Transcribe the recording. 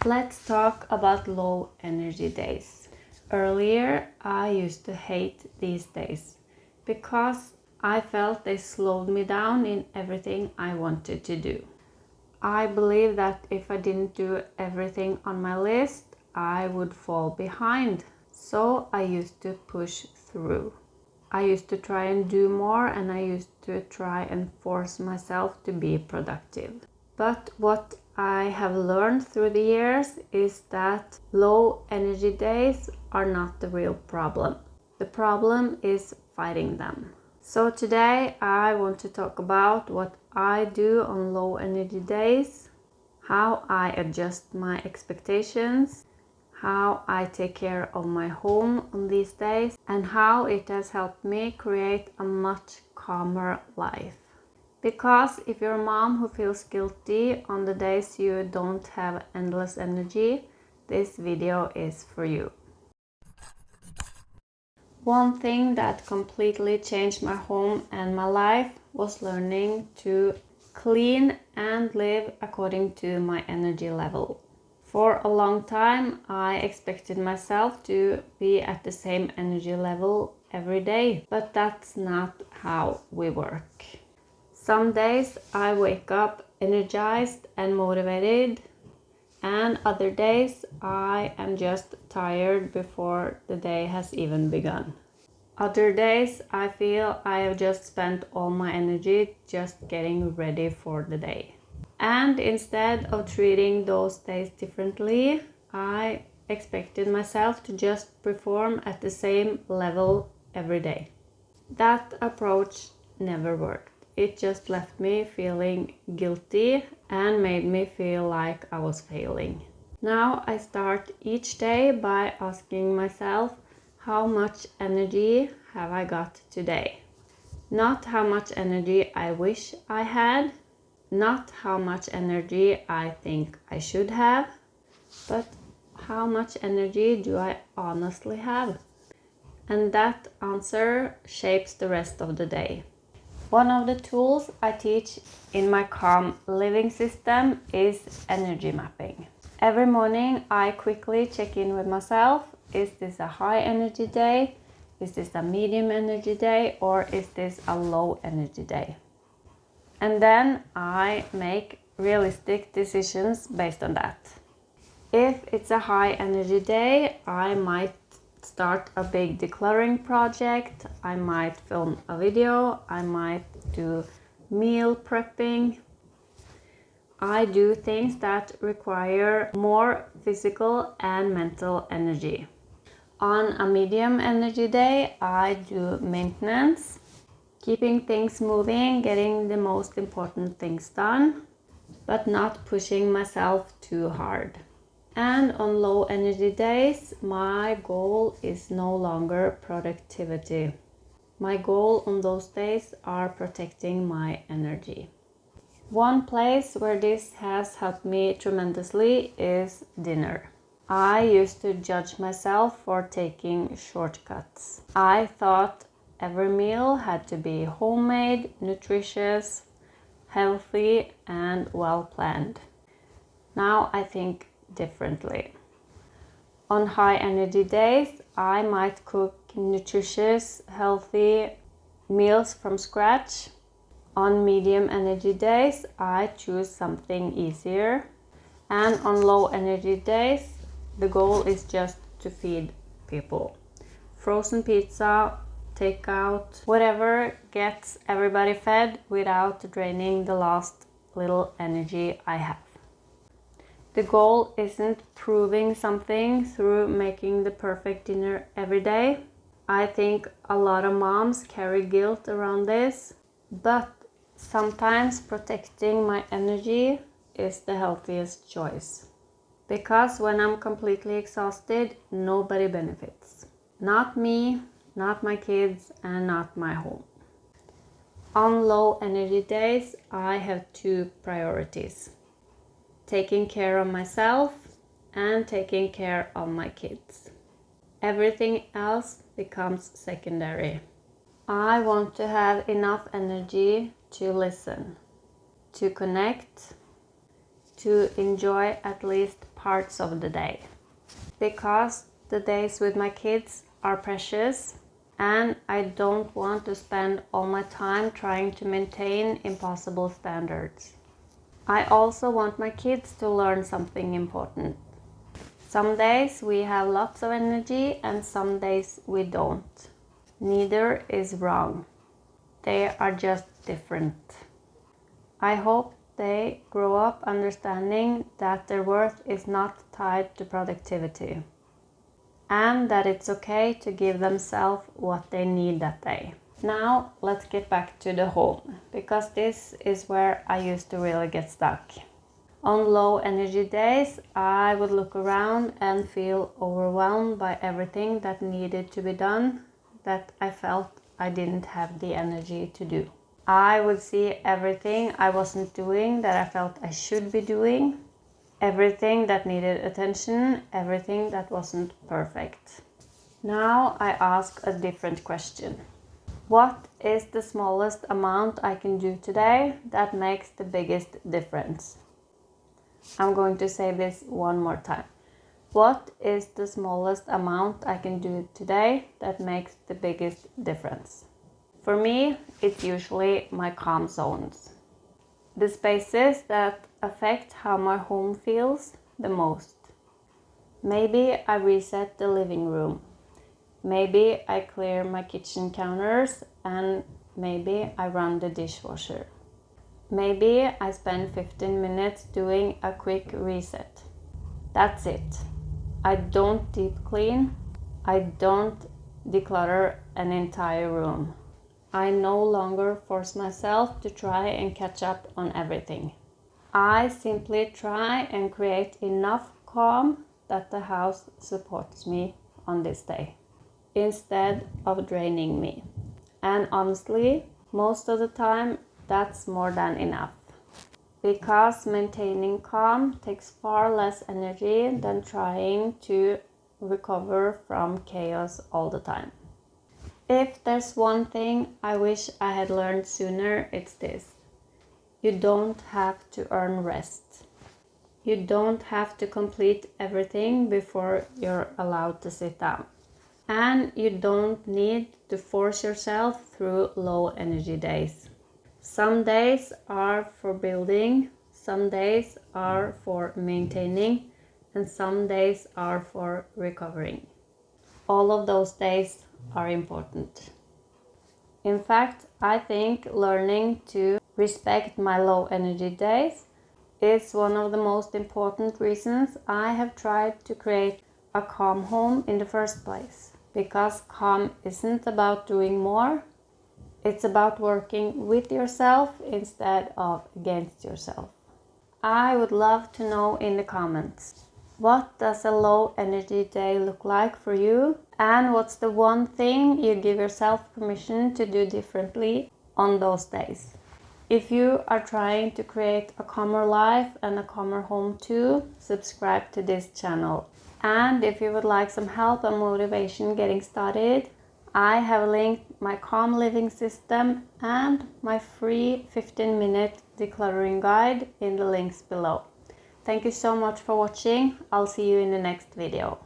Let's talk about low energy days. Earlier, I used to hate these days because I felt they slowed me down in everything I wanted to do. I believe that if I didn't do everything on my list, I would fall behind. So I used to push through. I used to try and do more, and I used to try and force myself to be productive. But what I have learned through the years is that low energy days are not the real problem. The problem is fighting them. So today I want to talk about what I do on low energy days, how I adjust my expectations, how I take care of my home on these days, and how it has helped me create a much calmer life. Because if you're a mom who feels guilty on the days you don't have endless energy, this video is for you. One thing that completely changed my home and my life was learning to clean and live according to my energy level. For a long time, I expected myself to be at the same energy level every day, but that's not how we work. Some days I wake up energized and motivated, and other days I am just tired before the day has even begun. Other days I feel I have just spent all my energy just getting ready for the day. And instead of treating those days differently, I expected myself to just perform at the same level every day. That approach never worked. It just left me feeling guilty and made me feel like I was failing. Now I start each day by asking myself, how much energy have I got today? Not how much energy I wish I had, not how much energy I think I should have, but how much energy do I honestly have? And that answer shapes the rest of the day. One of the tools I teach in my calm living system is energy mapping. Every morning I quickly check in with myself. Is this a high energy day? Is this a medium energy day? Or is this a low energy day? And then I make realistic decisions based on that. If it's a high energy day, I might start a big decluttering project, I might film a video, I might do meal prepping. I do things that require more physical and mental energy. On a medium energy day, I do maintenance, keeping things moving, getting the most important things done, but not pushing myself too hard. And on low energy days, my goal is no longer productivity. My goal on those days are protecting my energy. One place where this has helped me tremendously is dinner. I used to judge myself for taking shortcuts. I thought every meal had to be homemade, nutritious, healthy, and well planned. Now I think differently. On high energy days, I might cook nutritious, healthy meals from scratch. On medium energy days, I choose something easier. And on low energy days, the goal is just to feed people. Frozen pizza, takeout, whatever gets everybody fed without draining the last little energy I have. The goal isn't proving something through making the perfect dinner every day. I think a lot of moms carry guilt around this, but sometimes protecting my energy is the healthiest choice. Because when I'm completely exhausted, nobody benefits. Not me, not my kids, and not my home. On low energy days, I have two priorities: taking care of myself and taking care of my kids. Everything else becomes secondary. I want to have enough energy to listen, to connect, to enjoy at least parts of the day. Because the days with my kids are precious and I don't want to spend all my time trying to maintain impossible standards. I also want my kids to learn something important. Some days we have lots of energy and some days we don't. Neither is wrong. They are just different. I hope they grow up understanding that their worth is not tied to productivity and that it's okay to give themselves what they need that day. Now let's get back to the home, because this is where I used to really get stuck. On low energy days, I would look around and feel overwhelmed by everything that needed to be done that I felt I didn't have the energy to do. I would see everything I wasn't doing that I felt I should be doing, everything that needed attention, everything that wasn't perfect. Now I ask a different question. What is the smallest amount I can do today that makes the biggest difference? I'm going to say this one more time. What is the smallest amount I can do today that makes the biggest difference? For me, it's usually my calm zones. The spaces that affect how my home feels the most. Maybe I reset the living room. Maybe I clear my kitchen counters, and maybe I run the dishwasher. Maybe I spend 15 minutes doing a quick reset. That's it. I don't deep clean. I don't declutter an entire room. I no longer force myself to try and catch up on everything. I simply try and create enough calm that the house supports me on this day, instead of draining me. And honestly, most of the time, that's more than enough. Because maintaining calm takes far less energy than trying to recover from chaos all the time. If there's one thing I wish I had learned sooner, it's this. You don't have to earn rest. You don't have to complete everything before you're allowed to sit down. And you don't need to force yourself through low energy days. Some days are for building, some days are for maintaining, and some days are for recovering. All of those days are important. In fact, I think learning to respect my low energy days is one of the most important reasons I have tried to create a calm home in the first place. Because calm isn't about doing more, it's about working with yourself instead of against yourself. I would love to know in the comments, what does a low energy day look like for you? And what's the one thing you give yourself permission to do differently on those days? If you are trying to create a calmer life and a calmer home too, subscribe to this channel. And if you would like some help and motivation getting started, I have linked my calm living system and my free 15-minute decluttering guide in the links below. Thank you so much for watching. I'll see you in the next video.